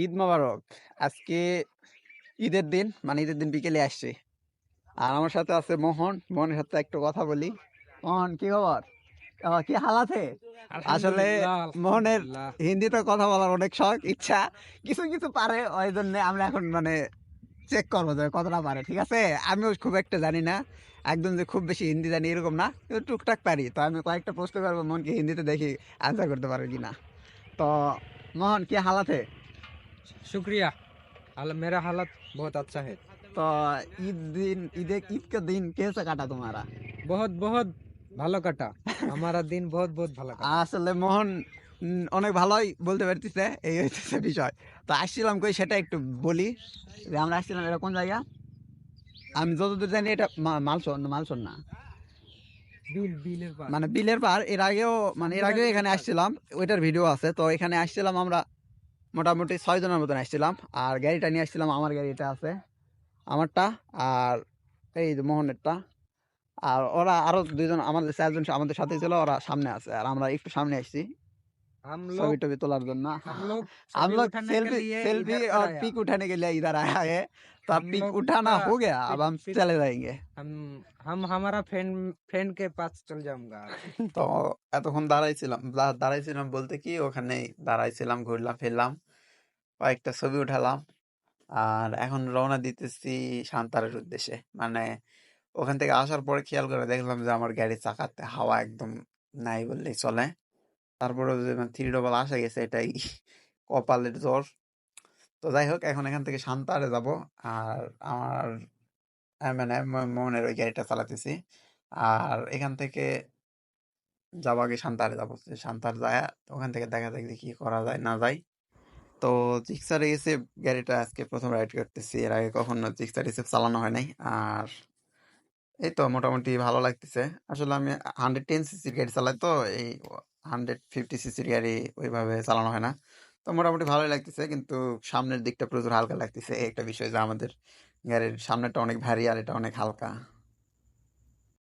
ঈদ মোবারক। আজকে ঈদের দিন, মানে ঈদের দিন বিকেলে আসছি। আর আমার সাথে আছে মোহন। মোহনের সাথে একটু কথা বলি। মোহন, কি খবর? কি হাল আছে? আসলে আলহামদুলিল্লাহ, মোহনের আলহামদুলিল্লাহ। হিন্দিতে কথা বলার অনেক শখ, ইচ্ছা। কিছু কিছু পারে, ওই জন্য আমরা এখন মানে চেক করবো যে কতটা পারে। ঠিক আছে, আমিও খুব একটা জানি না, একদম যে খুব বেশি হিন্দি জানি এরকম না, কিন্তু টুকটাক পারি। তো আমি কয়েকটা প্রশ্ন করবো, মোহনকে হিন্দিতে দেখি আনসার করতে পারবে কিনা। তো মোহন, কি হালাতে? शुक्रिया। मेरा हालत बहुत अच्छा है। तो ईद का दिन कैसा काटा तुम्हारा? बहुत बहुत ভালো কাটা। हमारा दिन बहुत बहुत ভালো কাটা। আসলে মোহন অনেক ভালোই বলতে পারতেছে, এই হইতেছে বিষয়। তো আসছিলাম কই সেটা একটু বলি। যে আমরা আসছিলাম এটা কোন জায়গা? আমি যতদূর জানি এটা মালসন, মালসন না, বিলের পার। মানে বিলের পার। এর আগেও এখানে আসছিলাম, ওইটার ভিডিও আছে। তো এখানে আসছিলাম আমরা মোটামুটি 6 জনের মতন আসছিলাম। আর গাড়িটা নিয়ে আসছিলাম, আমার গাড়িটা আছে, আমারটা, আর এই যে মোহনেরটা। আর ওরা আরো 2 জন, আমাদের 4 জন আমাদের সাথে ছিল, ওরা সামনে আছে, আর আমরা একটু সামনে আসছি हम ছবি लोग টবি তোলার জন্য। हम लोग हम छवि लोग उठाने के सेल्फी लिए सेल्फी इधर पर और आया। पिक उठाने के लिए इधर आया है। तो अब हम पिक लोग उठाना का हो गया, अब फिर हम फिर चले जाएंगे। हम हम हमारा फ्रेंड फ्रेंड के पास चल जाऊंगा। তো এতক্ষণ দাঁড়াইছিলাম, দাঁড়াইছিলাম বলতে কি, ওখানে দাঁড়াইছিলাম, ঘুরলাম ফিরলাম, কয়েকটা ছবি উঠালাম। আর এখন রওনা দিতেছি সান্তারের উদ্দেশ্যে। মানে ওখান থেকে আসার পরে খেয়াল করে দেখলাম যে আমার গাড়ির চাকাতে হাওয়া একদম নাই বললেই চলে। তারপরে যে থ্রি ডবল আসা গেছে, এটাই কপালের জোর। তো যাই হোক, এখন এখান থেকে সান্তাহারে যাব। আর আমার মানে মনের ওই গাড়িটা চালাতেছি। আর এখান থেকে যাবো, আগে সান্তাহারে যাবো। সান্তাহার যায় ওখান থেকে দেখা যাক যে কি করা যায় না যায়। তো জিক্সার এসে গাড়িটা আজকে প্রথম রাইড করতেছি, এর আগে কখনো জিক্সার এসে চালানো হয় নাই। আর এই তো মোটামুটি ভালো লাগতেছে। আসলে আমি 110 সিসির গাড়ি চালাই, তো এই 150 সিসির গাড়ি ওইভাবে চালানো হয় না। তো মোটামুটি ভালোই লাগতেছে, কিন্তু সামনের দিকটা প্রচুর হালকা লাগতেছে। এই একটা বিষয় যে আমাদের গাড়ির সামনেটা অনেক ভারী আর এটা অনেক হালকা।